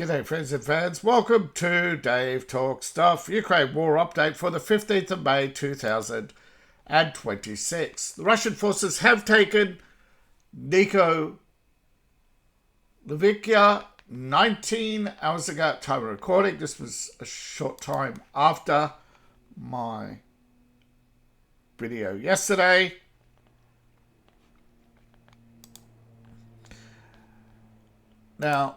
G'day friends and fans, welcome to Dave Talk Stuff, Ukraine War Update for the 15th of May 2026. The Russian forces have taken Nikovica 19 hours ago at time of recording. This was a short time after my video yesterday. Now,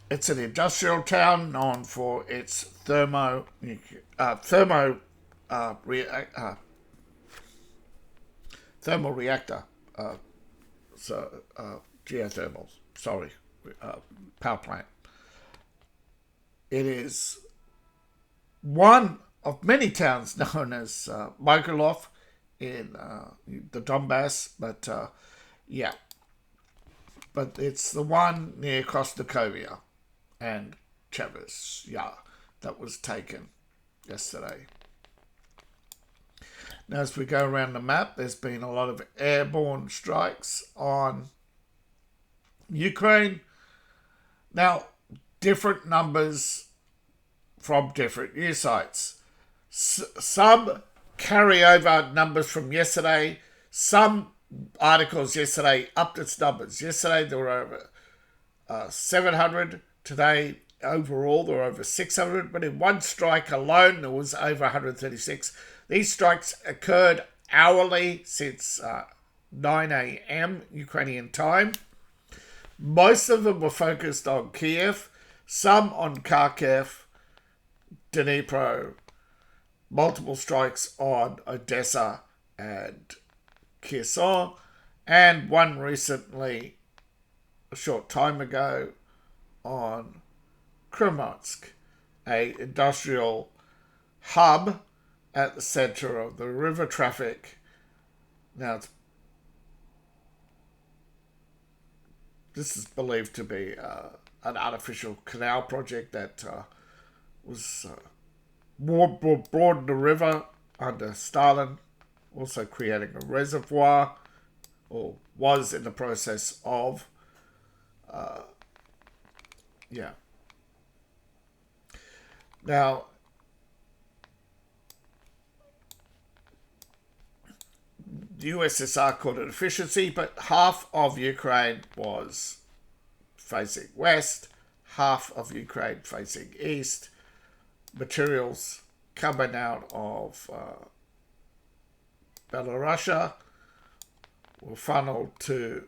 it's an industrial town known for its thermal reactor, geothermal, power plant. It is one of many towns known as Mykolaiv in the Donbass, but it's the one near Krasnokovia and Chavez, that was taken yesterday. Now, as we go around the map, there's been a lot of airborne strikes on Ukraine. Now, different numbers from different news sites. Some carry over numbers from yesterday. Some articles yesterday upped its numbers. Yesterday, there were over 700. Today, overall, there were over 600, but in one strike alone, there was over 136. These strikes occurred hourly since 9 a.m. Ukrainian time. Most of them were focused on Kiev, some on Kharkiv, Dnipro, multiple strikes on Odessa and Kherson, and one recently, a short time ago, on Kremensk, a industrial hub at the center of the river traffic. Now, this is believed to be an artificial canal project that was broadened the river under Stalin, also creating a reservoir, or was in the process of. Now, the USSR called it efficiency, but half of Ukraine was facing west, half of Ukraine facing east. Materials coming out of Belarus were funneled to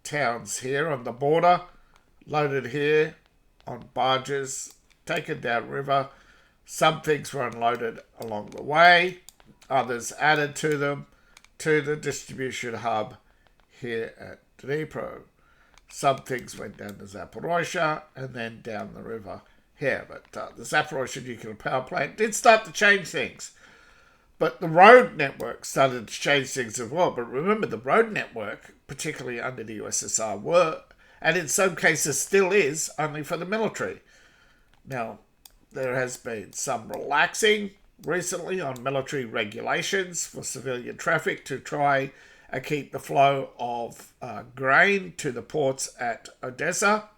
towns here on the border, loaded here on barges, taken downriver. Some things were unloaded along the way, others added to them to the distribution hub here at Dnipro. Some things went down to Zaporozhye and then down the river here. But the Zaporozhye nuclear power plant did start to change things. But the road network started to change things as well. But remember, the road network, particularly under the USSR, were, and in some cases still is, only for the military. Now, there has been some relaxing recently on military regulations for civilian traffic to try and keep the flow of grain to the ports at Odessa.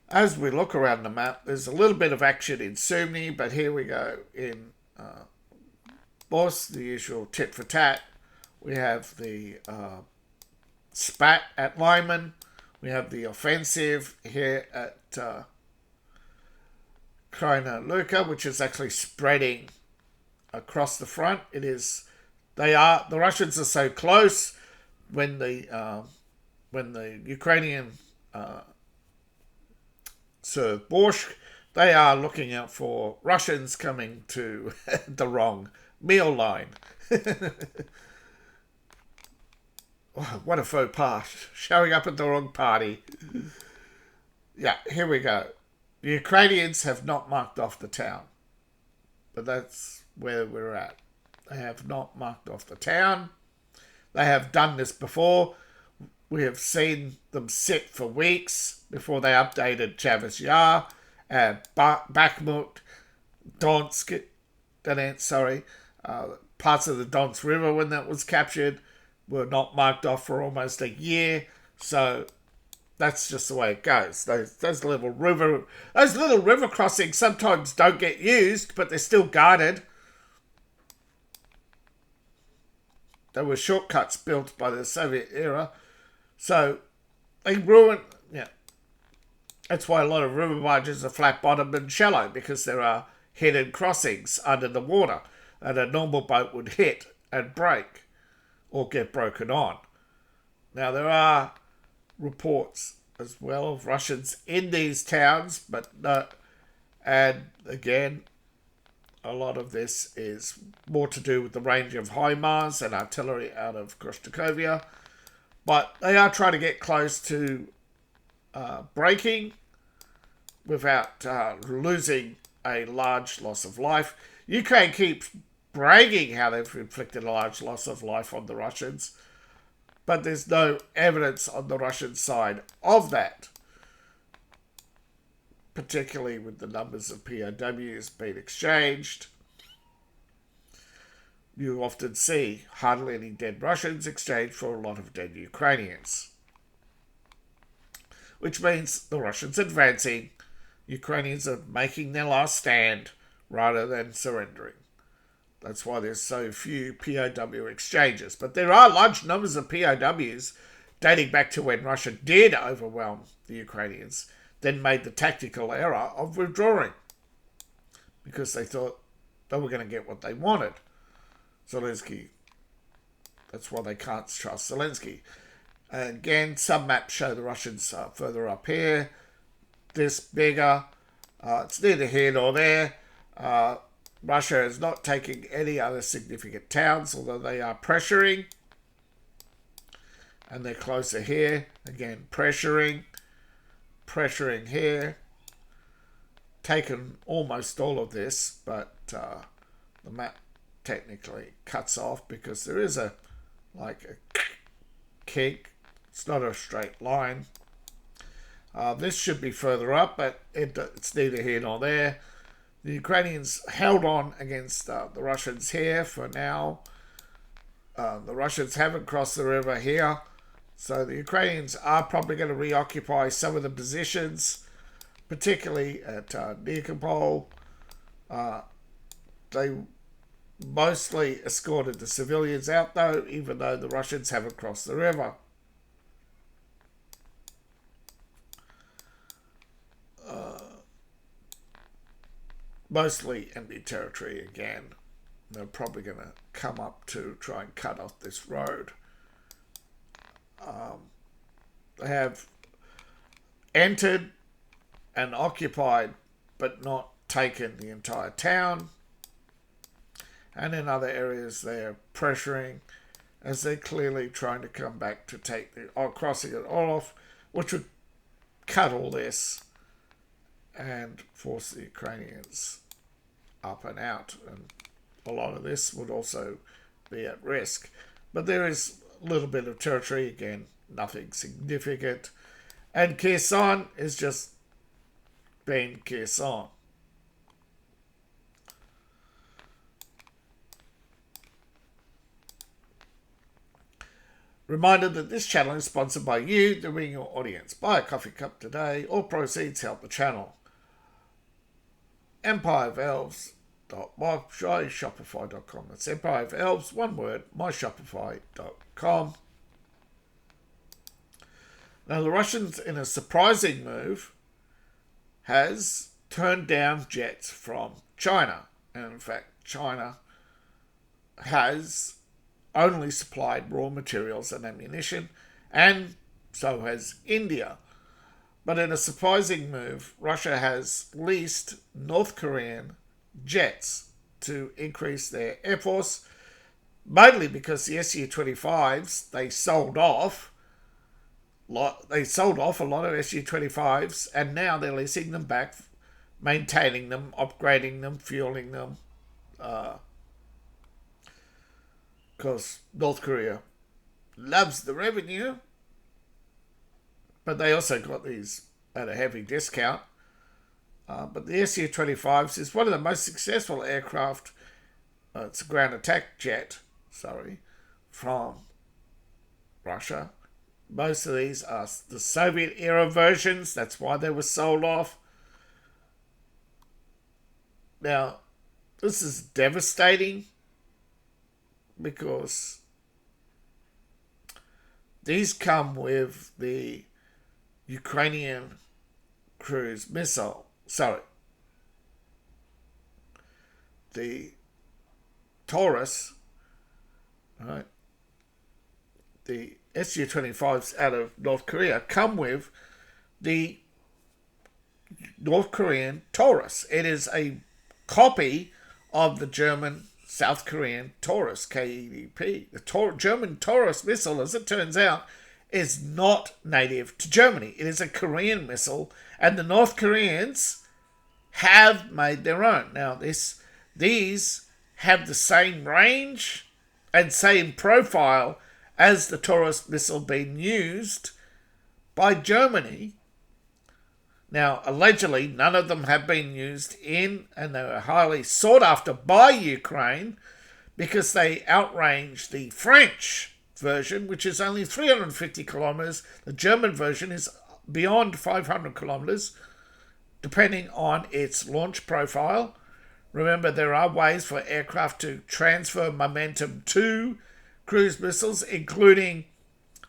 As we look around the map, there's a little bit of action in Sumy, but here we go in Bos, the usual tit for tat. We have the spat at Lyman. We have the offensive here at Kryna Luka, which is actually spreading across the front. The Russians are so close when the Ukrainian serve borscht, they are looking out for Russians coming to the wrong meal line. What a faux pas. Showing up at the wrong party. Yeah, here we go. The Ukrainians have not marked off the town. But that's where we're at. They have not marked off the town. They have done this before. We have seen them sit for weeks before they updated Chavez Yar, Bakhmut, Donetsk, parts of the Donetsk River when that was captured. were not marked off for almost a year. So that's just the way it goes. Those little river crossings sometimes don't get used, but they're still guarded. They were shortcuts built by the Soviet era, so they ruined. Yeah, that's why a lot of river margins are flat bottomed and shallow, because there are hidden crossings under the water that a normal boat would hit and break or get broken on. Now there are reports as well of Russians in these towns, but no, and again, a lot of this is more to do with the range of HIMARS and artillery out of Kroshtakovia, but they are trying to get close to breaking without losing a large loss of life. Ukraine keeps bragging how they've inflicted a large loss of life on the Russians, but there's no evidence on the Russian side of that, particularly with the numbers of POWs being exchanged. You often see hardly any dead Russians exchanged for a lot of dead Ukrainians, which means the Russians advancing, Ukrainians are making their last stand rather than surrendering. That's why there's so few POW exchanges. But there are large numbers of POWs dating back to when Russia did overwhelm the Ukrainians, then made the tactical error of withdrawing because they thought they were going to get what they wanted. Zelensky. That's why they can't trust Zelensky. And again, some maps show the Russians further up here. This bigger. It's neither here nor there. Russia is not taking any other significant towns, although they are pressuring. And they're closer here. Again, pressuring here. Taken almost all of this, but the map technically cuts off because there is a kink. It's not a straight line. This should be further up, but it's neither here nor there. The Ukrainians held on against the Russians here for now. The Russians haven't crossed the river here, so the Ukrainians are probably going to reoccupy some of the positions, particularly at Nikopol. They mostly escorted the civilians out, though, even though the Russians haven't crossed the river. Mostly empty territory again. They're probably going to come up to try and cut off this road. They have entered and occupied, but not taken the entire town. And in other areas, they're pressuring as they're clearly trying to come back to take crossing it all off, which would cut all this and force the Ukrainians up and out. And a lot of this would also be at risk. But there is a little bit of territory, again, nothing significant. And Kherson is just being Kherson. Reminder that this channel is sponsored by you, the ring your audience. Buy a coffee cup today. All proceeds help the channel. empireofelves.myshopify.com. That's empireofelves, one word, myshopify.com. Now the Russians, in a surprising move, has turned down jets from China. And in fact, China has only supplied raw materials and ammunition, and so has India. But in a surprising move, Russia has leased North Korean jets to increase their air force, mainly because the Su-25s they sold off. They sold off a lot of Su-25s, and now they're leasing them back, maintaining them, upgrading them, fueling them. Because North Korea loves the revenue, but they also got these at a heavy discount. But the Su-25s is one of the most successful aircraft. It's a ground attack jet, from Russia. Most of these are the Soviet era versions. That's why they were sold off. Now, this is devastating because these come with the Ukrainian cruise missile. Sorry. The Taurus, right? The Su-25s out of North Korea come with the North Korean Taurus. It is a copy of the German South Korean Taurus, KEDP. The German Taurus missile, as it turns out, is not native to Germany. It is a Korean missile, and the North Koreans have made their own. Now, these have the same range and same profile as the Taurus missile being used by Germany. Now, allegedly, none of them have been used in, and they were highly sought after by Ukraine because they outrange the French version, which is only 350 kilometers. The German version is beyond 500 kilometers, depending on its launch profile. Remember, there are ways for aircraft to transfer momentum to cruise missiles, including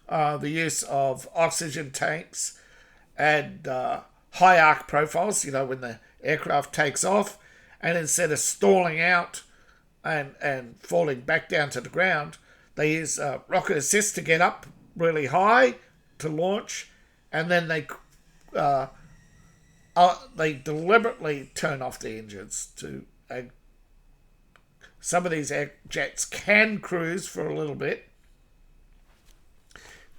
the use of oxygen tanks and high arc profiles, when the aircraft takes off, and instead of stalling out and falling back down to the ground, they use rocket assist to get up really high to launch, and then they deliberately turn off the engines to. Some of these jets can cruise for a little bit,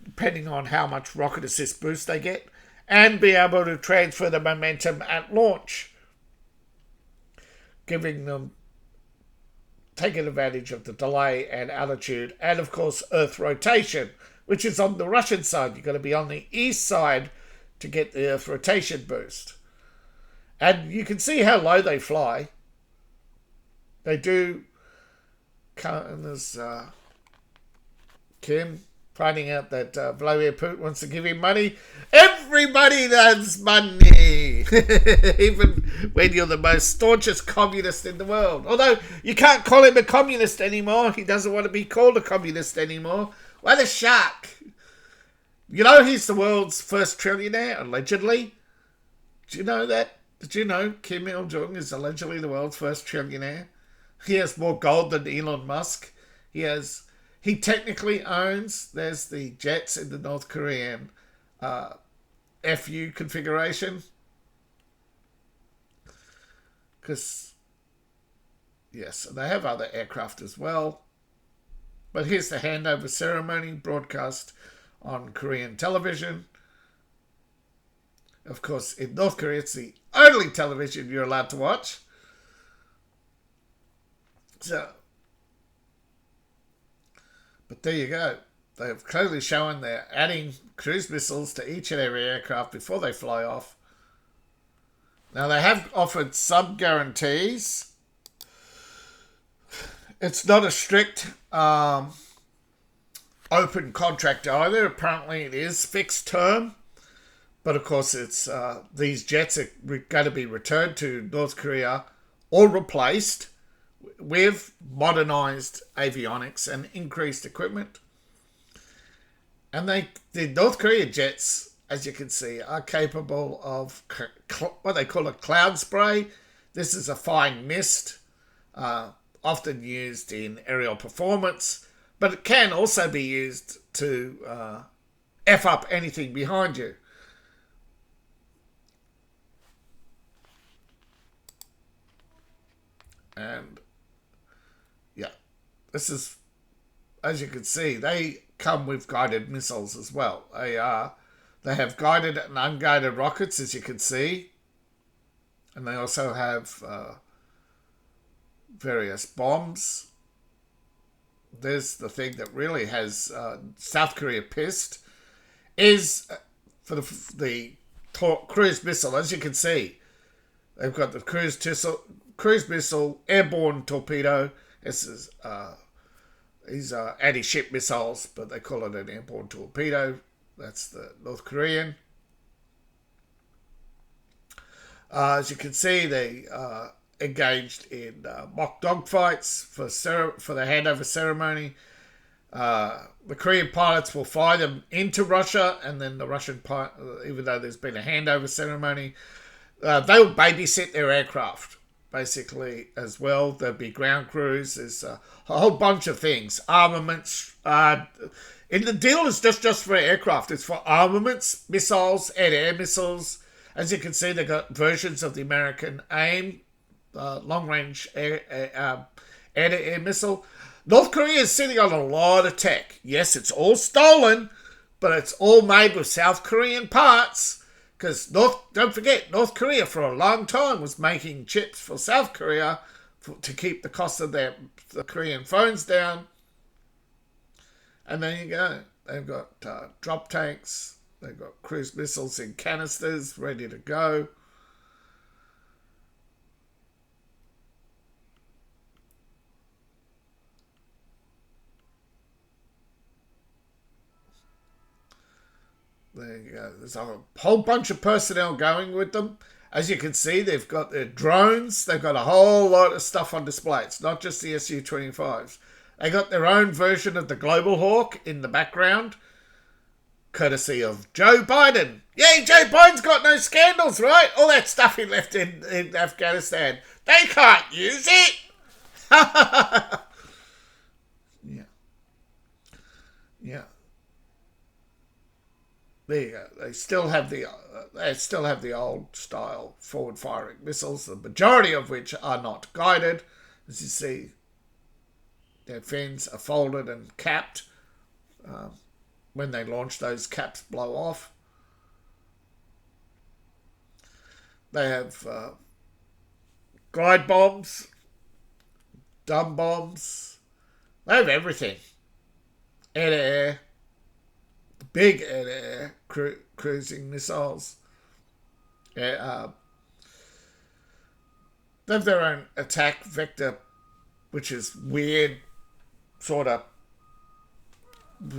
depending on how much rocket assist boost they get, and be able to transfer the momentum at launch, taking advantage of the delay and altitude, and of course Earth rotation, which is on the Russian side. You've got to be on the east side to get the Earth rotation boost. And you can see how low they fly. They do. And there's Kim finding out that Vladimir Putin wants to give him money. Everybody loves money, even when you're the most staunchest communist in the world. Although you can't call him a communist anymore. He doesn't want to be called a communist anymore. What a shark. He's the world's first trillionaire, allegedly. Do you know that? Did you know Kim Il-jung is allegedly the world's first trillionaire? He has more gold than Elon Musk. He technically owns, there's the jets in the North Korean FU configuration. Because, yes, they have other aircraft as well. But here's the handover ceremony broadcast on Korean television. Of course, in North Korea, it's the only television you're allowed to watch. But there you go. They've clearly shown they're adding cruise missiles to each and every aircraft before they fly off. Now, they have offered some guarantees. It's not a strict open contract either. Apparently, it is fixed term. But, of course, it's these jets are going to be returned to North Korea or replaced with modernised avionics and increased equipment. And the North Korea jets, as you can see, are capable of what they call a cloud spray. This is a fine mist, often used in aerial performance, but it can also be used to F up anything behind you. And this is, as you can see, they come with guided missiles as well. They have guided and unguided rockets, as you can see. And they also have various bombs. There's the thing that really has South Korea pissed, is for the cruise missile. As you can see, they've got the cruise missile airborne torpedo. This is These are anti-ship missiles, but they call it an airborne torpedo. That's the North Korean. As you can see, they engaged in mock dogfights for the handover ceremony. The Korean pilots will fly them into Russia, and then the Russian pilot, even though there's been a handover ceremony, they'll babysit their aircraft, basically, as well. There'll be ground crews. There's a whole bunch of things. Armaments. And the deal is just for aircraft. It's for armaments, missiles, air-to-air missiles. As you can see, they've got versions of the American AIM, long-range air-to-air missile. North Korea is sitting on a lot of tech. Yes, it's all stolen, but it's all made with South Korean parts. Because don't forget, North Korea for a long time was making chips for South Korea to keep the cost of the Korean phones down. And there you go. They've got drop tanks. They've got cruise missiles in canisters ready to go. There you go. There's a whole bunch of personnel going with them. As you can see, they've got their drones. They've got a whole lot of stuff on display. It's not just the Su-25s. They got their own version of the Global Hawk in the background, courtesy of Joe Biden. Yay, Joe Biden's got no scandals, right? All that stuff he left in Afghanistan. They can't use it. Yeah. Yeah. There you go. They still have the old style forward firing missiles, the majority of which are not guided. As you see, their fins are folded and capped. When they launch, those caps blow off. They have glide bombs, dumb bombs. They have everything. Air-to-air. Big air-to-air cruising missiles. They have their own attack vector, which is weird, sort of.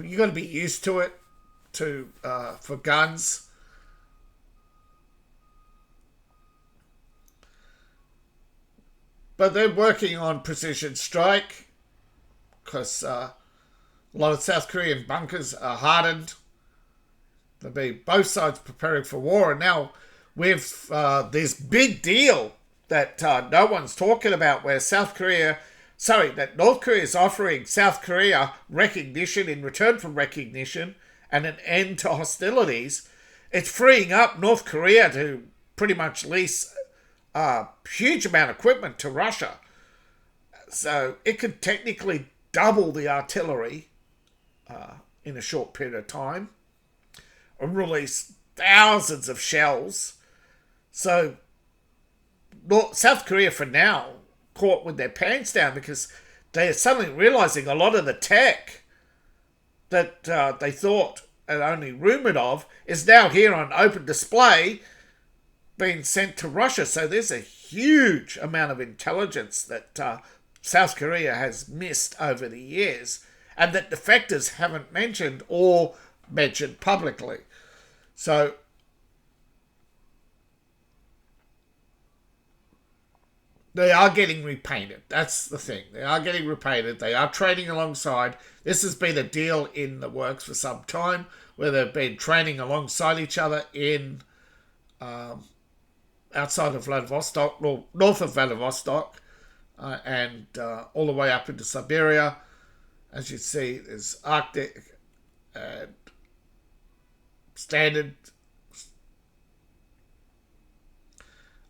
You got to be used to it for guns. But they're working on precision strike because a lot of South Korean bunkers are hardened. There'll be both sides preparing for war, and now with this big deal that no one's talking about, where that North Korea is offering South Korea recognition in return for recognition and an end to hostilities. It's freeing up North Korea to pretty much lease a huge amount of equipment to Russia. So it could technically double the artillery in a short period of time and release thousands of shells. So South Korea, for now, caught with their pants down because they are suddenly realizing a lot of the tech that they thought and only rumored of is now here on open display being sent to Russia. So there's a huge amount of intelligence that South Korea has missed over the years and that defectors haven't mentioned or mentioned publicly. So they are getting repainted. That's the thing. They are getting repainted. They are training alongside. This has been a deal in the works for some time where they've been training alongside each other in outside of Vladivostok, north of Vladivostok, and all the way up into Siberia. As you see, there's Arctic and standard.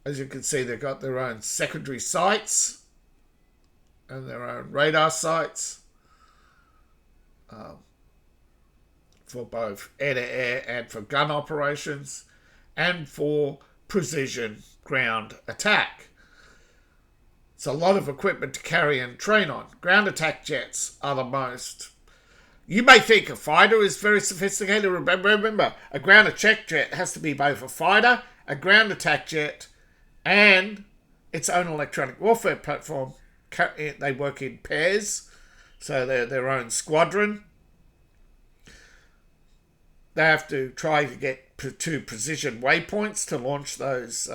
As you can see, they've got their own secondary sites and their own radar sites for both air-to-air and for gun operations and for precision ground attack. It's a lot of equipment to carry and train on. Ground attack jets are the most. You may think a fighter is very sophisticated. Remember, a ground attack jet has to be both a fighter, a ground attack jet, and its own electronic warfare platform. They work in pairs. So they're their own squadron. They have to try to get to precision waypoints to launch those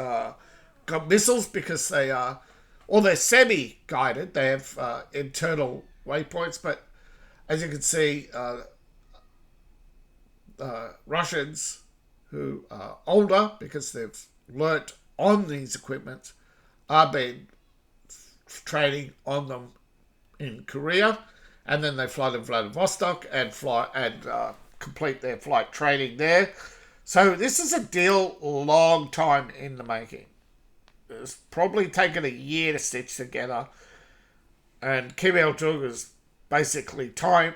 missiles, because they are, or they're semi-guided. They have internal waypoints, but as you can see, Russians who are older, because they've learnt on these equipment, are being training on them in Korea, and then they fly to Vladivostok and complete their flight training there. So this is a deal long time in the making. It's probably taken a year to stitch together, and Kim Il-jung has basically timed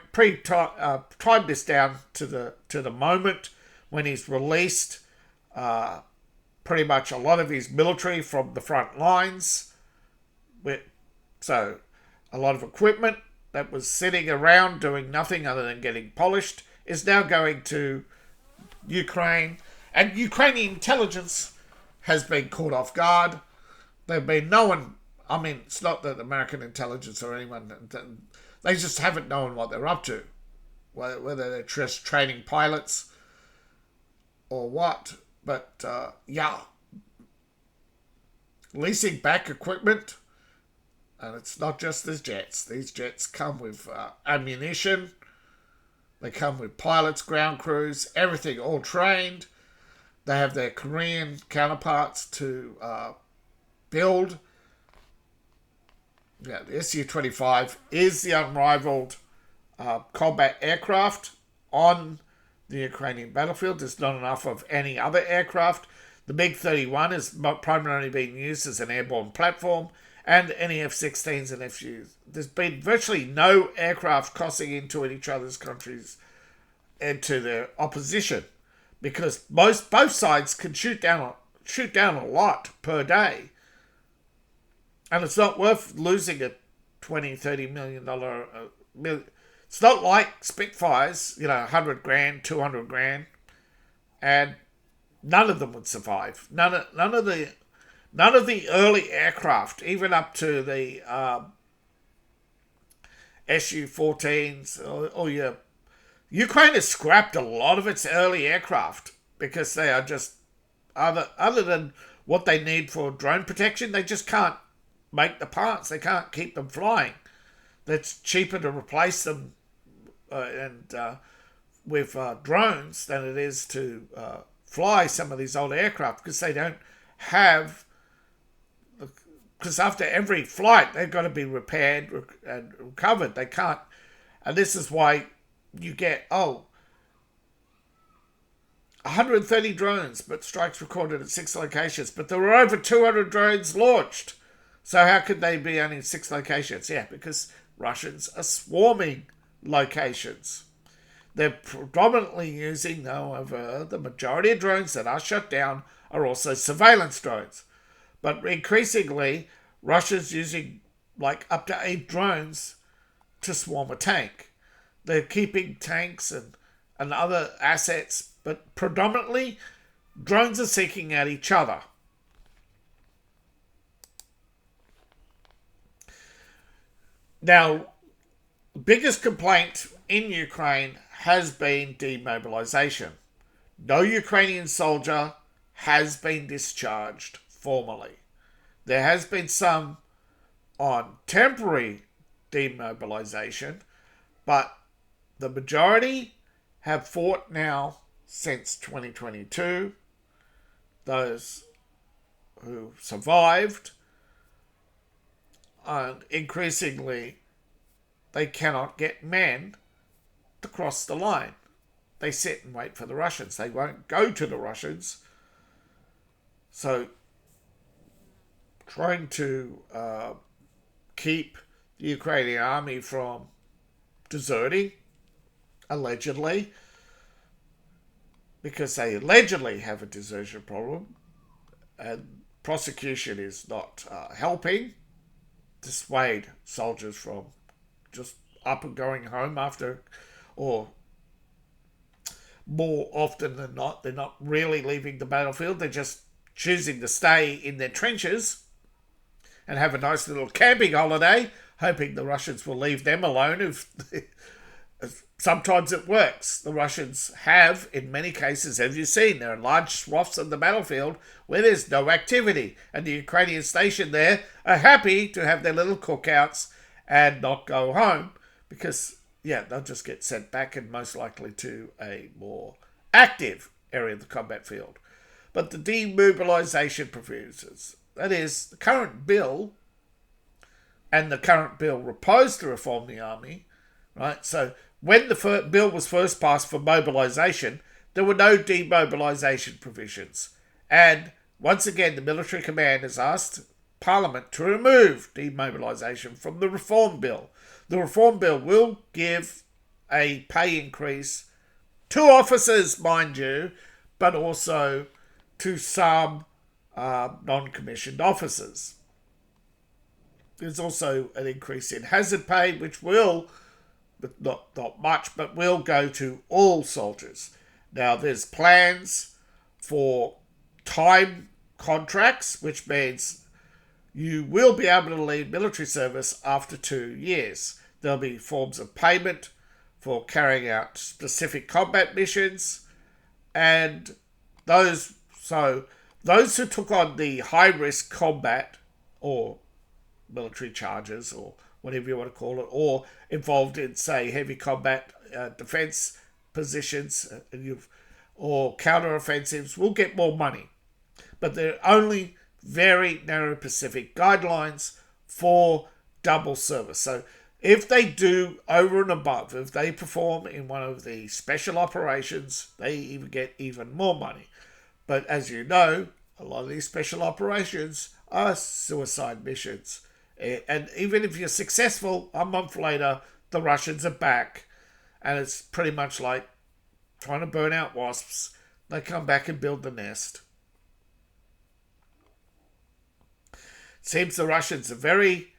this down to the moment when he's released pretty much a lot of his military from the front lines. So a lot of equipment that was sitting around doing nothing other than getting polished is now going to Ukraine, and Ukrainian intelligence has been caught off guard. They've been known. I mean, it's not that American intelligence or anyone, they just haven't known what they're up to, whether they're just training pilots or what. But leasing back equipment, and it's not just the jets. These jets come with ammunition. They come with pilots, ground crews, everything, all trained. They have their Korean counterparts to build. Yeah, the Su-25 is the unrivaled combat aircraft on the Ukrainian battlefield. There's not enough of any other aircraft. The MiG-31 is primarily being used as an airborne platform, and any F-16s and F-Us. There's been virtually no aircraft crossing into each other's countries and to their opposition, because both sides can shoot down a lot per day, and it's not worth losing a $20-30 million. It's not like Spitfires, 100 grand, 200 grand, and none of them would survive. None of the early aircraft, even up to the Su-14s, or your Ukraine has scrapped a lot of its early aircraft because they are just other than what they need for drone protection. They just can't make the parts. They can't keep them flying. That's cheaper to replace them with drones than it is to fly some of these old aircraft, because they don't have. Because after every flight, they've got to be repaired and recovered. They can't, and this is why you get 130 drones, but strikes recorded at 6 locations. But there were over 200 drones launched. So how could they be only 6 locations? Yeah, because Russians are swarming locations. They're predominantly using, however, the majority of drones that are shut down are also surveillance drones. But increasingly, Russia's using up to 8 drones to swarm a tank. They're keeping tanks and other assets, but predominantly drones are seeking out each other. Now, the biggest complaint in Ukraine has been demobilization. No Ukrainian soldier has been discharged formally. There has been some on temporary demobilization, but the majority have fought now since 2022. Those who survived, and increasingly they cannot get men to cross the line. They sit and wait for the Russians. They won't go to the Russians. So trying to keep the Ukrainian army from deserting, allegedly, because they allegedly have a desertion problem, and prosecution is not helping dissuade soldiers from just up and going home after, or more often than not, they're not really leaving the battlefield. They're just choosing to stay in their trenches and have a nice little camping holiday, hoping the Russians will leave them alone. If sometimes it works. The Russians have, in many cases, as you've seen, there are large swaths of the battlefield where there's no activity, and the Ukrainians stationed there are happy to have their little cookouts and not go home because, yeah, they'll just get sent back and most likely to a more active area of the combat field. But the demobilisation provisions, that is, the current bill and the current bill proposed to reform the army, right? So when the bill was first passed for mobilisation, there were no demobilisation provisions. And once again, the military command has asked Parliament to remove demobilisation from the reform bill. The reform bill will give a pay increase to officers, mind you, but also to some non-commissioned officers. There's also an increase in hazard pay, which will, but not much, but will go to all soldiers. Now, there's plans for time contracts, which means you will be able to leave military service after 2 years. There'll be forms of payment for carrying out specific combat missions, and those who took on the high-risk combat or military charges or whatever you want to call it, or involved in, say, heavy combat defence positions or counter-offensives will get more money. But there are only very narrow specific guidelines for double service. So if they do over and above, if they perform in one of the special operations, they even get even more money. But as you know, a lot of these special operations are suicide missions. And even if you're successful, a month later, the Russians are back. And it's pretty much like trying to burn out wasps. They come back and build the nest. Seems the Russians are very...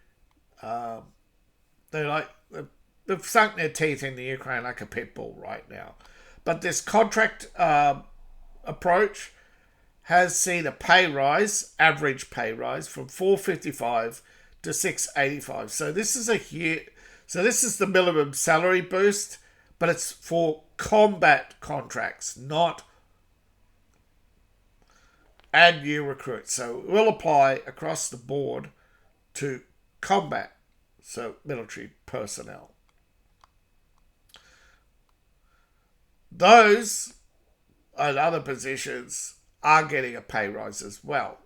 they've sunk their teeth in the Ukraine like a pit bull right now. But this contract approach has seen a pay rise, average pay rise, from $455 to $685. So this is this is the minimum salary boost, but it's for combat contracts, not add new recruits. So it will apply across the board to combat, so military personnel. Those and other positions are getting a pay rise as well,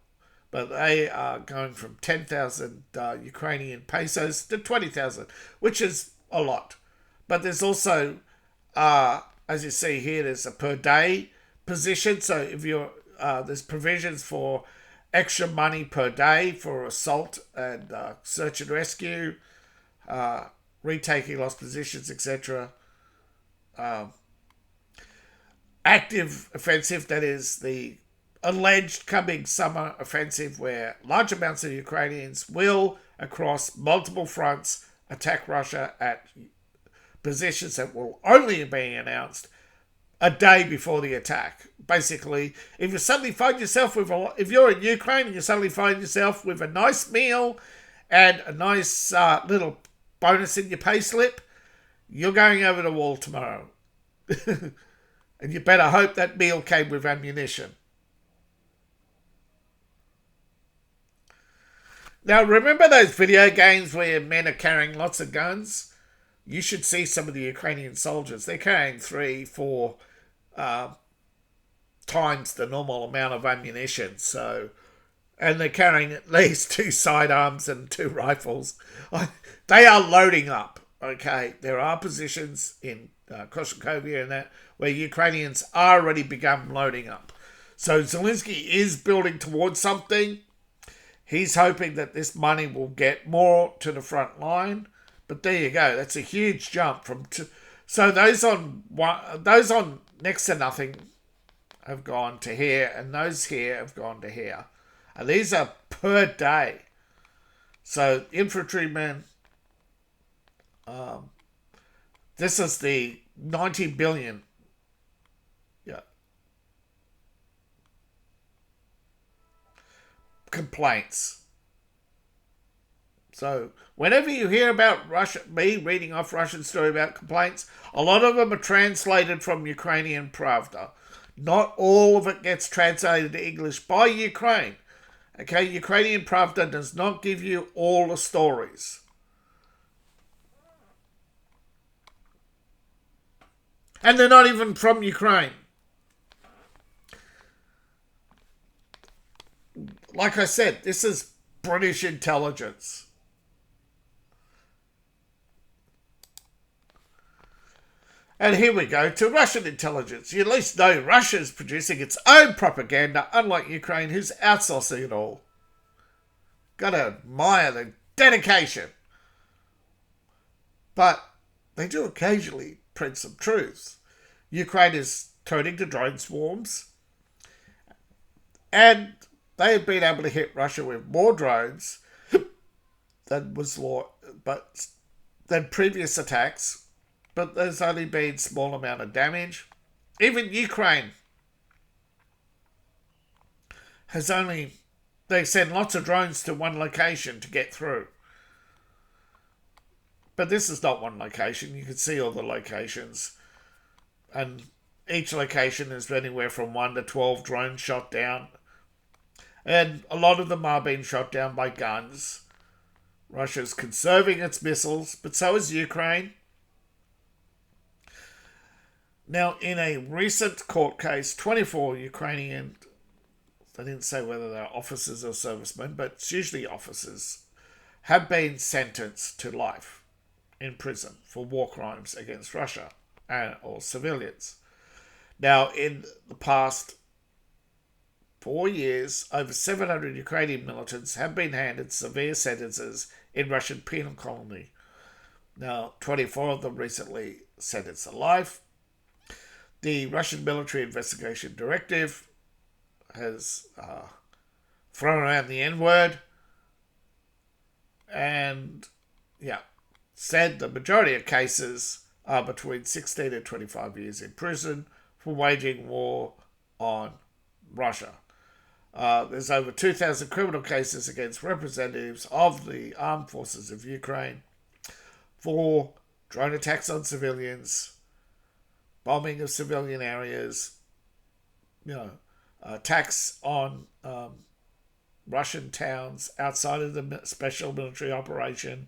but they are going from 10,000 Ukrainian pesos to 20,000, which is a lot. But there's also, as you see here, there's a per day position. So if you're there's provisions for extra money per day for assault and search and rescue, retaking lost positions, etc. Active offensive, that is the alleged coming summer offensive where large amounts of Ukrainians will, across multiple fronts, attack Russia at positions that will only be announced a day before the attack. Basically, if you suddenly find yourself if you're in Ukraine and you suddenly find yourself with a nice meal and a nice little bonus in your payslip, you're going over the wall tomorrow. And you better hope that meal came with ammunition. Now, remember those video games where men are carrying lots of guns? You should see some of the Ukrainian soldiers. They're carrying 3-4 times the normal amount of ammunition. And they're carrying at least 2 sidearms and 2 rifles. They are loading up. Okay, there are positions in Koshenkovia and that where Ukrainians already begun loading up. So Zelensky is building towards something. He's hoping that this money will get more to the front line. But there you go. That's a huge jump from so those on next to nothing have gone to here, and those here have gone to here. And these are per day. So infantrymen, this is the 90 billion. Yeah. Complaints. So whenever you hear about Russia, me reading off Russian story about complaints, a lot of them are translated from Ukrainian Pravda. Not all of it gets translated to English by Ukraine. Okay, Ukrainian Pravda does not give you all the stories. And they're not even from Ukraine. Like I said, this is British intelligence. And here we go to Russian intelligence. You at least know Russia's producing its own propaganda, unlike Ukraine, who's outsourcing it all. Gotta admire the dedication. But they do occasionally print some truths. Ukraine is turning to drone swarms, and they have been able to hit Russia with more drones than than previous attacks. But there's only been small amount of damage. Even Ukraine they send lots of drones to one location to get through. But this is not one location. You can see all the locations. And each location is anywhere from 1 to 12 drones shot down. And a lot of them are being shot down by guns. Russia's conserving its missiles, but so is Ukraine. Now, in a recent court case, 24 Ukrainian, they didn't say whether they're officers or servicemen, but it's usually officers, have been sentenced to life in prison for war crimes against Russia or civilians. Now, in the past 4 years, over 700 Ukrainian militants have been handed severe sentences in Russian penal colony. Now, 24 of them recently sentenced to life. The Russian Military Investigation Directive has thrown around the N-word and, said the majority of cases are between 16 and 25 years in prison for waging war on Russia. There's over 2,000 criminal cases against representatives of the armed forces of Ukraine for drone attacks on civilians, bombing of civilian areas, attacks on Russian towns outside of the special military operation,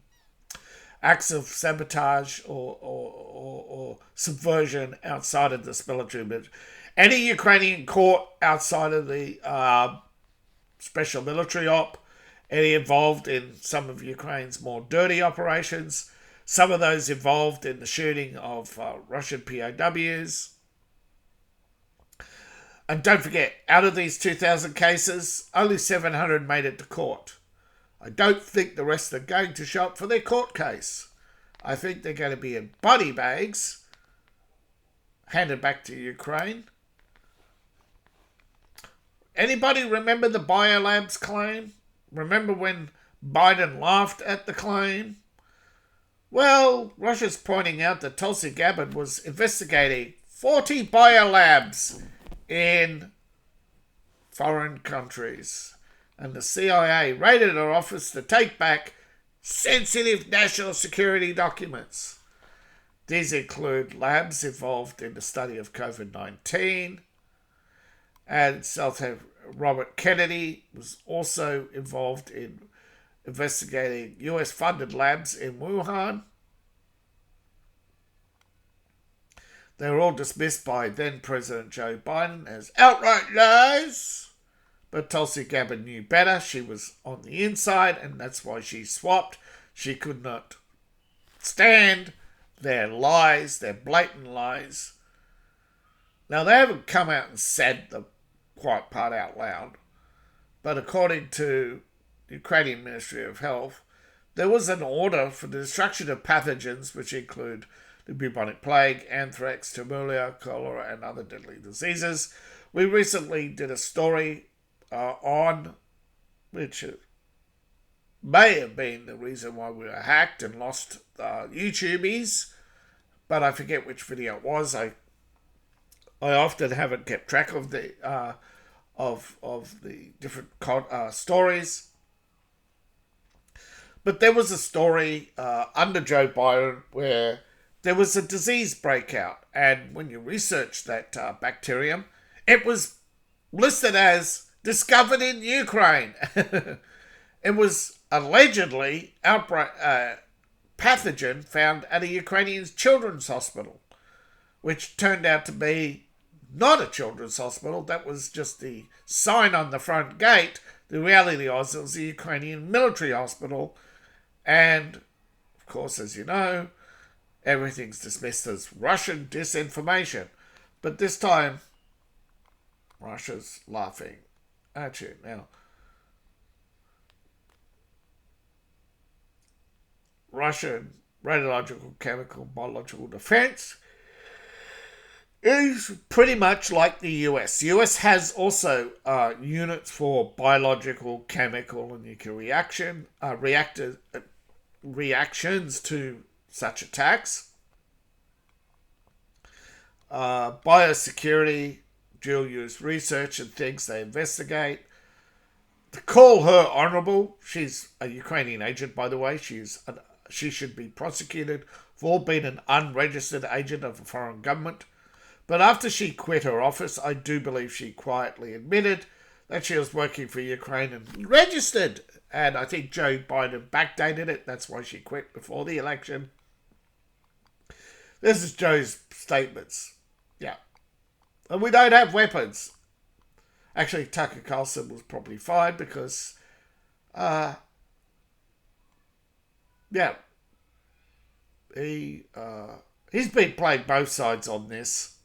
acts of sabotage or subversion outside of this military. Any Ukrainian caught outside of the special military op, any involved in some of Ukraine's more dirty operations, some of those involved in the shooting of Russian POWs. And don't forget, out of these 2,000 cases, only 700 made it to court. I don't think the rest are going to show up for their court case. I think they're going to be in body bags, handed back to Ukraine. Anybody remember the biolabs claim? Remember when Biden laughed at the claim? Well, Russia's pointing out that Tulsi Gabbard was investigating 40 biolabs in foreign countries. And the CIA raided her office to take back sensitive national security documents. These include labs involved in the study of COVID-19. And Robert Kennedy was also involved in investigating US-funded labs in Wuhan. They were all dismissed by then-President Joe Biden as outright lies. But Tulsi Gabbard knew better. She was on the inside, and that's why she swapped. She could not stand their lies, their blatant lies. Now, they haven't come out and said the quiet part out loud, but according to the Ukrainian Ministry of Health, there was an order for the destruction of pathogens which include the bubonic plague, anthrax, tuberculosis, cholera, and other deadly diseases. We recently did a story on which may have been the reason why we were hacked and lost YouTubies, but I forget which video it was. I often haven't kept track of the of the different stories. But there was a story under Joe Biden where there was a disease breakout. And when you research that bacterium, it was listed as discovered in Ukraine. It was allegedly pathogen found at a Ukrainian children's hospital, which turned out to be not a children's hospital. That was just the sign on the front gate. The reality was it was a Ukrainian military hospital. And, of course, as you know, everything's dismissed as Russian disinformation. But this time, Russia's laughing at you. Now, Russian radiological, chemical, biological defense is pretty much like the US. The US has also units for biological, chemical, and nuclear reactions to such attacks. Biosecurity, dual-use research and things they investigate. To call her honourable, she's a Ukrainian agent, by the way. She should be prosecuted for being an unregistered agent of a foreign government. But after she quit her office, I do believe she quietly admitted that she was working for Ukraine and registered. And I think Joe Biden backdated it. That's why she quit before the election. This is Joe's statements. Yeah. And we don't have weapons. Actually, Tucker Carlson was probably fired because, he's been playing both sides on this.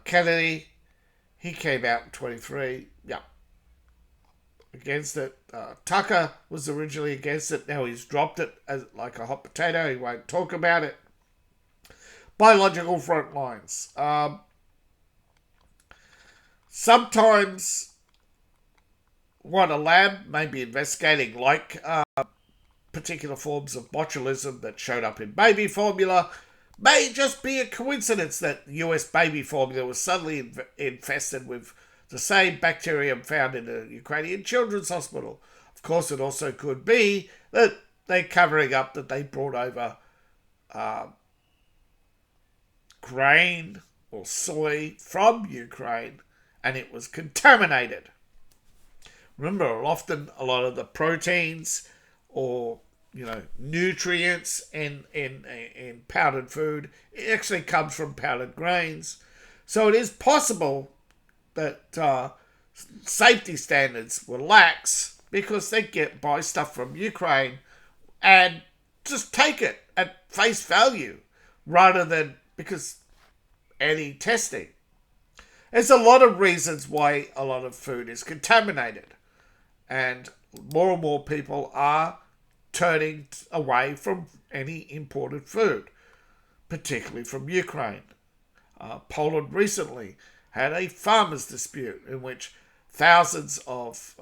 Kennedy, he came out in 23, against it. Tucker was originally against it. Now he's dropped it as like a hot potato. He won't talk about it. Biological front lines. Sometimes what a lab may be investigating, like particular forms of botulism that showed up in baby formula, may just be a coincidence that US baby formula was suddenly infested with the same bacterium found in a Ukrainian children's hospital. Of course, it also could be that they're covering up that they brought over grain or soy from Ukraine and it was contaminated. Remember, often a lot of the proteins or nutrients in powdered food, it actually comes from powdered grains. So it is possible that safety standards were lax because they buy stuff from Ukraine and just take it at face value rather than because any testing. There's a lot of reasons why a lot of food is contaminated, and more people are turning away from any imported food, particularly from Ukraine. Poland recently had a farmers' dispute in which thousands of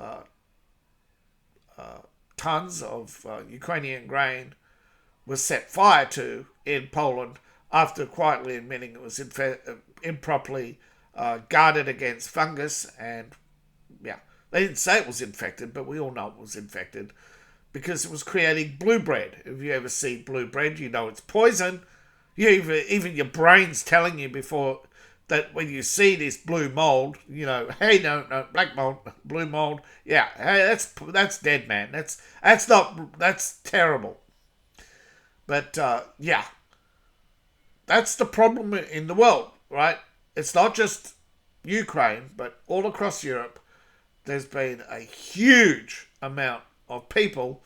tons of Ukrainian grain was set fire to in Poland after quietly admitting it was improperly guarded against fungus. And they didn't say it was infected, but we all know it was infected because it was creating blue bread. If you ever see blue bread, you know it's poison. Even your brain's telling you before that when you see this blue mold, hey, no, black mold, blue mold, hey, that's dead, man. That's terrible. But that's the problem in the world, right? It's not just Ukraine, but all across Europe, there's been a huge amount of people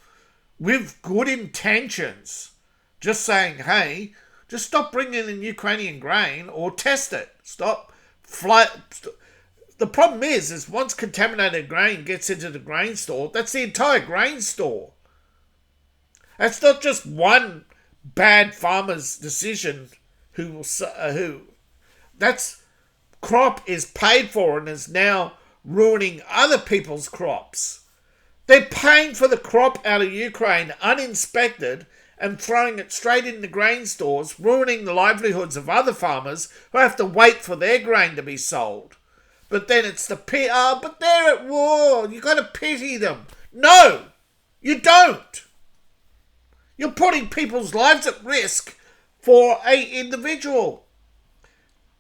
with good intentions just saying, hey, just stop bringing in Ukrainian grain or test it. Stop. The problem is once contaminated grain gets into the grain store, that's the entire grain store. That's not just one bad farmer's decision that's crop is paid for and is now ruining other people's crops. They're paying for the crop out of Ukraine uninspected and throwing it straight in the grain stores, ruining the livelihoods of other farmers who have to wait for their grain to be sold. But then it's but they're at war. You got to pity them. No, you don't. You're putting people's lives at risk for a individual.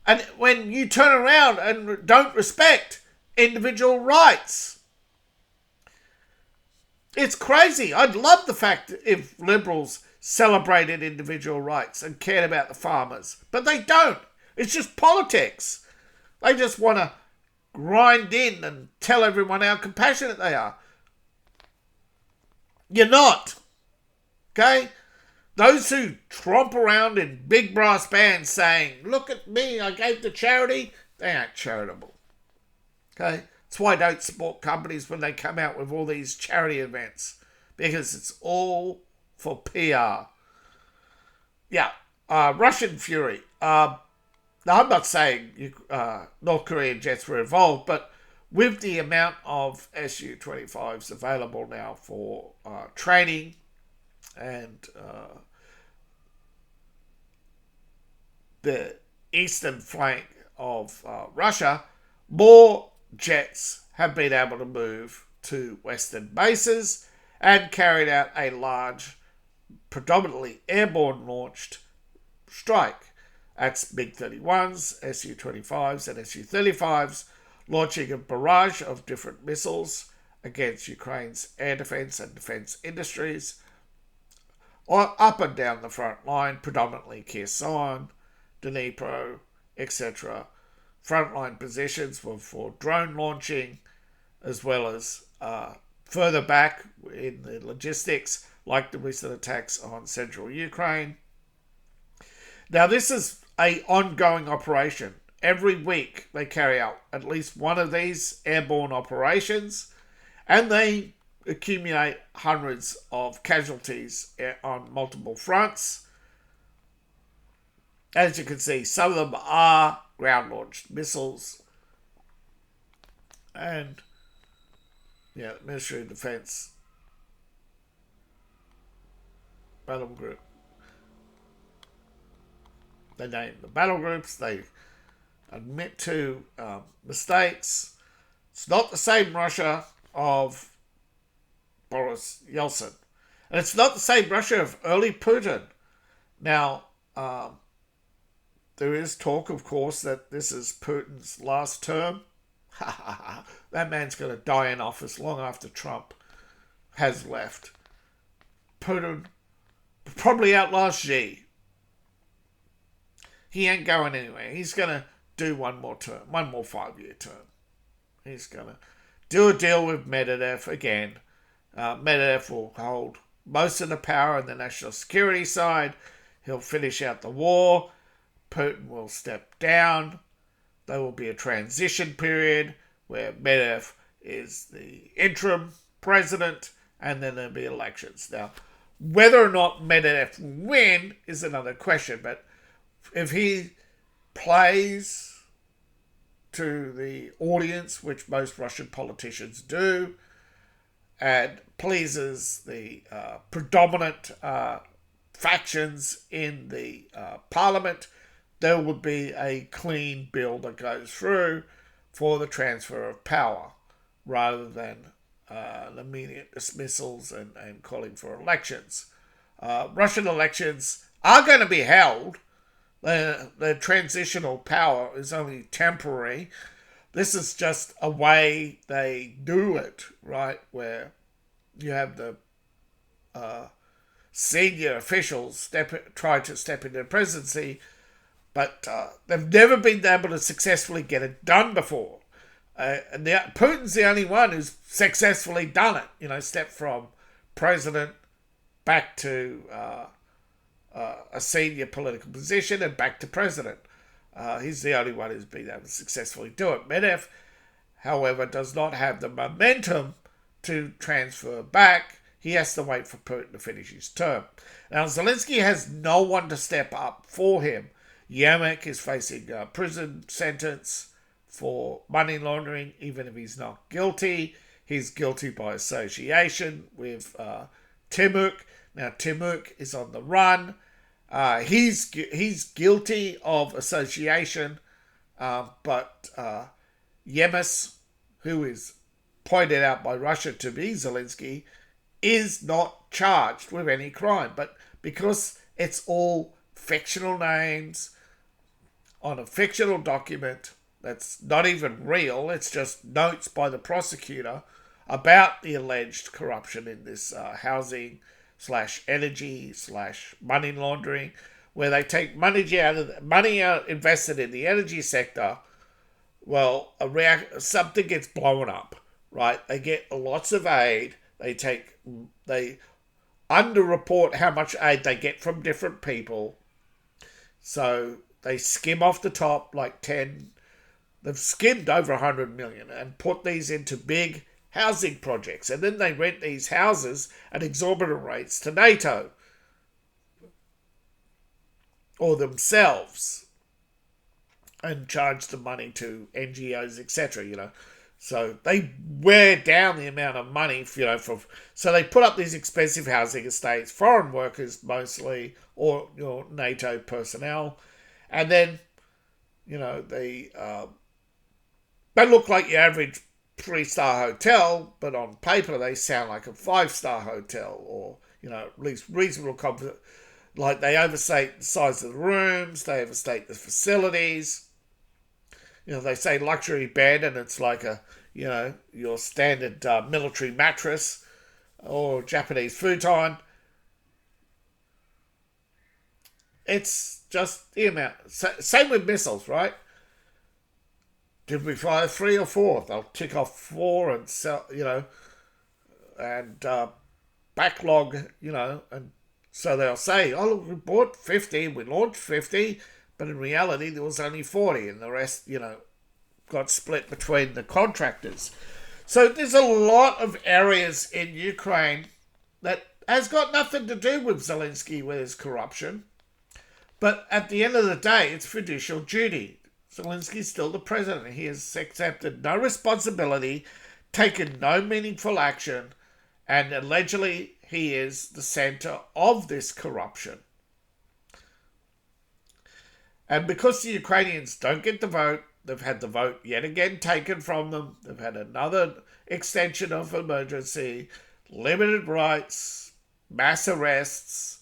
And when you turn around and don't respect individual rights, it's crazy. I'd love the fact if Liberals celebrated individual rights and cared about the farmers, but they don't. It's just politics. They just want to grind in and tell everyone how compassionate they are. You're not. Okay? Those who tromp around in big brass bands saying, look at me, I gave to charity, they aren't charitable. Okay? That's why I don't support companies when they come out with all these charity events, because it's all for PR. Yeah, Russian fury. Now, I'm not saying North Korean jets were involved, but with the amount of Su-25s available now for training and the eastern flank of Russia, more jets have been able to move to western bases and carried out a large, predominantly airborne launched strike. That's MiG-31s, Su-25s and Su-35s, launching a barrage of different missiles against Ukraine's air defence and defence industries, or up and down the front line, predominantly Kherson, Dnipro, etc. Frontline positions were for drone launching, as well as further back in the logistics, like the recent attacks on central Ukraine. Now, this is an ongoing operation. Every week they carry out at least one of these airborne operations, and they accumulate hundreds of casualties on multiple fronts. As you can see, some of them are ground-launched missiles, and Ministry of Defence battle group. They name the battle groups. They admit to mistakes. It's not the same Russia of Boris Yeltsin. And it's not the same Russia of early Putin. Now, there is talk, of course, that this is Putin's last term. That man's going to die in office long after Trump has left. Putin probably outlast Xi. He ain't going anywhere. He's going to do one more term, one more 5-year term. He's going to do a deal with Medvedev again. Medvedev will hold most of the power on the national security side. He'll finish out the war. Putin will step down. There will be a transition period where Medvedev is the interim president, and then there'll be elections. Now, whether or not Medvedev will win is another question, but if he plays to the audience, which most Russian politicians do, and pleases the predominant factions in the parliament, there would be a clean bill that goes through for the transfer of power, rather than immediate dismissals and calling for elections. Russian elections are going to be held. The transitional power is only temporary. This is just a way they do it, right? Where you have the senior officials try to step into the presidency, but they've never been able to successfully get it done before. And Putin's the only one who's successfully done it. Stepped from president back to a senior political position and back to president. He's the only one who's been able to successfully do it. Medvedev, however, does not have the momentum to transfer back. He has to wait for Putin to finish his term. Now, Zelensky has no one to step up for him. Yemek is facing a prison sentence for money laundering, even if he's not guilty. He's guilty by association with Timuk. Now, Timuk is on the run. He's guilty of association, but Yemes, who is pointed out by Russia to be Zelensky, is not charged with any crime. But because it's all fictional names on a fictional document that's not even real, it's just notes by the prosecutor about the alleged corruption in this housing slash energy slash money laundering, where they take money out invested in the energy sector. Well, something gets blown up, right? They get lots of aid. They underreport how much aid they get from different people. So they skim off the top like 10. They've skimmed over 100 million and put these into big housing projects. And then they rent these houses at exorbitant rates to NATO or themselves and charge the money to NGOs, etc. So they wear down the amount of money, so they put up these expensive housing estates, foreign workers mostly, or NATO personnel, and then they look like your average 3-star hotel, but on paper they sound like a 5-star hotel, or at least reasonable comfort. Like they overstate the size of the rooms, they overstate the facilities. They say luxury bed, and it's like your standard military mattress or Japanese futon. It's just the amount. Same with missiles, right? Did we fire 3 or 4? They'll tick off 4 and sell, and backlog, and so they'll say, oh, look, we bought 50, we launched 50, but in reality there was only 40, and the rest, got split between the contractors. So there's a lot of areas in Ukraine that has got nothing to do with Zelensky with his corruption. But at the end of the day, it's fiducial duty. Zelensky's still the president. He has accepted no responsibility, taken no meaningful action, and allegedly he is the center of this corruption. And because the Ukrainians don't get the vote, they've had the vote yet again taken from them. They've had another extension of emergency, limited rights, mass arrests.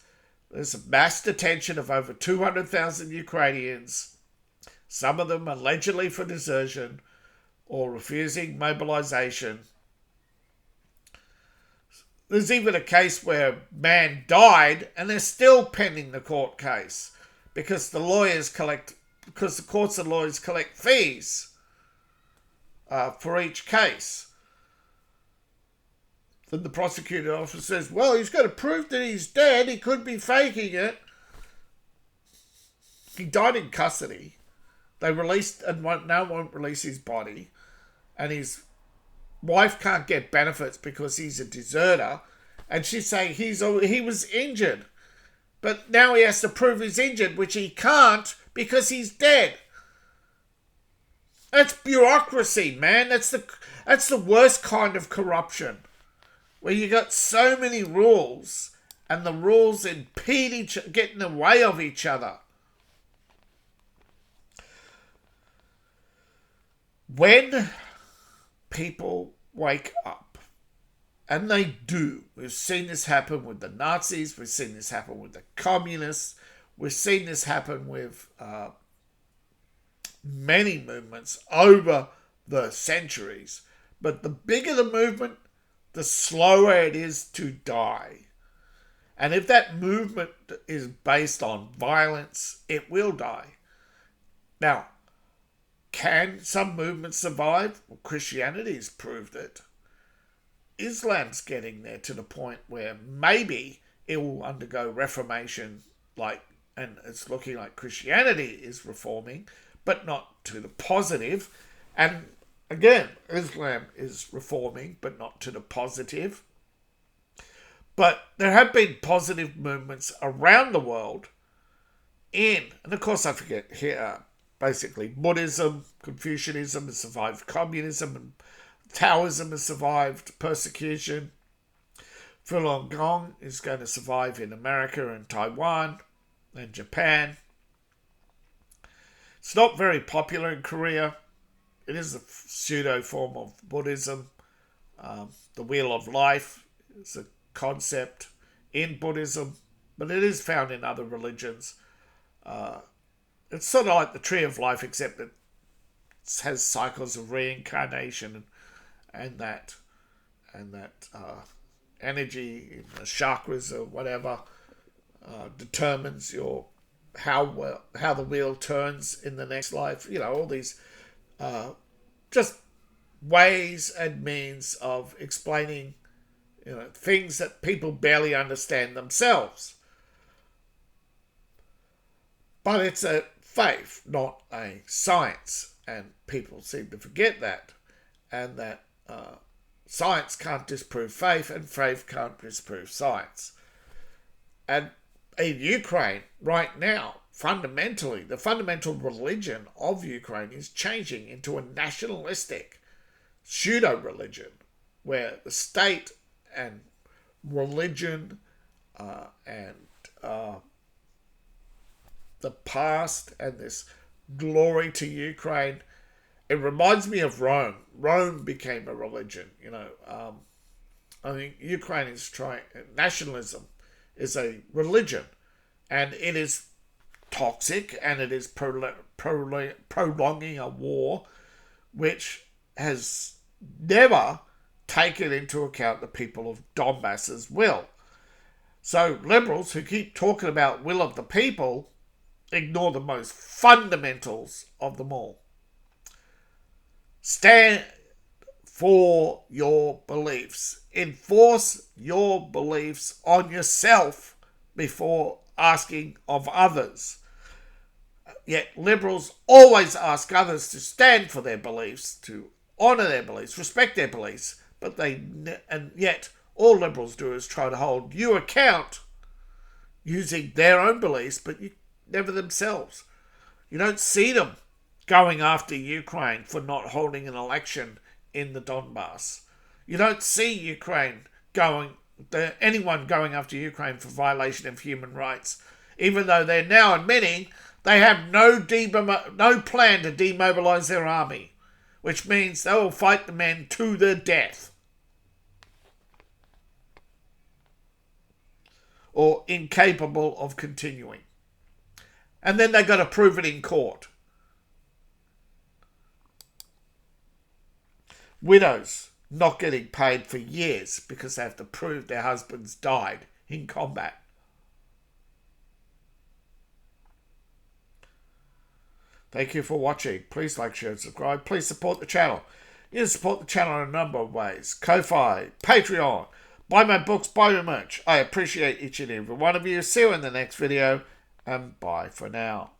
There's a mass detention of over 200,000 Ukrainians, some of them allegedly for desertion or refusing mobilization. There's even a case where a man died and they're still pending the court case because the courts and lawyers collect fees for each case. Then the prosecutor officer says, well, he's got to prove that he's dead. He could be faking it. He died in custody. They released and now won't release his body. And his wife can't get benefits because he's a deserter. And she's saying he was injured. But now he has to prove he's injured, which he can't because he's dead. That's bureaucracy, man. That's the worst kind of corruption. Where you got so many rules and the rules impede get in the way of each other. When people wake up, and they do, we've seen this happen with the Nazis, we've seen this happen with the communists, we've seen this happen with many movements over the centuries. But the bigger the movement, the slower it is to die. And if that movement is based on violence, it will die. Now, can some movements survive? Well, Christianity's proved it. Islam's getting there to the point where maybe it will undergo reformation, and it's looking like Christianity is reforming, but not to the positive. And again, Islam is reforming, but not to the positive. But there have been positive movements around the world and of course I forget here, basically Buddhism, Confucianism has survived communism, and Taoism has survived persecution. Falun Gong is going to survive in America and Taiwan and Japan. It's not very popular in Korea. It is a pseudo form of Buddhism. The Wheel of Life is a concept in Buddhism, but it is found in other religions. It's sort of like the tree of life, except it has cycles of reincarnation and that energy in the chakras or whatever determines how the wheel turns in the next life. All these just ways and means of explaining things that people barely understand themselves. But it's a faith, not a science, and people seem to forget that, and that science can't disprove faith, and faith can't disprove science. And in Ukraine, right now, fundamentally, the fundamental religion of Ukraine is changing into a nationalistic pseudo-religion, where the state and religion and the past and this glory to Ukraine. It reminds me of Rome. Rome became a religion. I think Ukraine is nationalism is a religion, and it is toxic, and it is prolonging a war which has never taken into account the people of Donbass's will. So liberals who keep talking about will of the people ignore the most fundamentals of them all. Stand for your beliefs. Enforce your beliefs on yourself before asking of others. Yet liberals always ask others to stand for their beliefs, to honour their beliefs, respect their beliefs, and yet all liberals do is try to hold you account using their own beliefs, but never themselves. You don't see them going after Ukraine for not holding an election in the Donbass. You don't see anyone going after Ukraine for violation of human rights, even though they're now admitting they have no plan to demobilise their army, which means they will fight the men to the death. Or incapable of continuing. And then they've got to prove it in court. Widows not getting paid for years because they have to prove their husbands died in combat. Thank you for watching. Please like, share and subscribe. Please support the channel. You can support the channel in a number of ways. Ko-Fi, Patreon, buy my books, buy my merch. I appreciate each and every one of you. See you in the next video, and bye for now.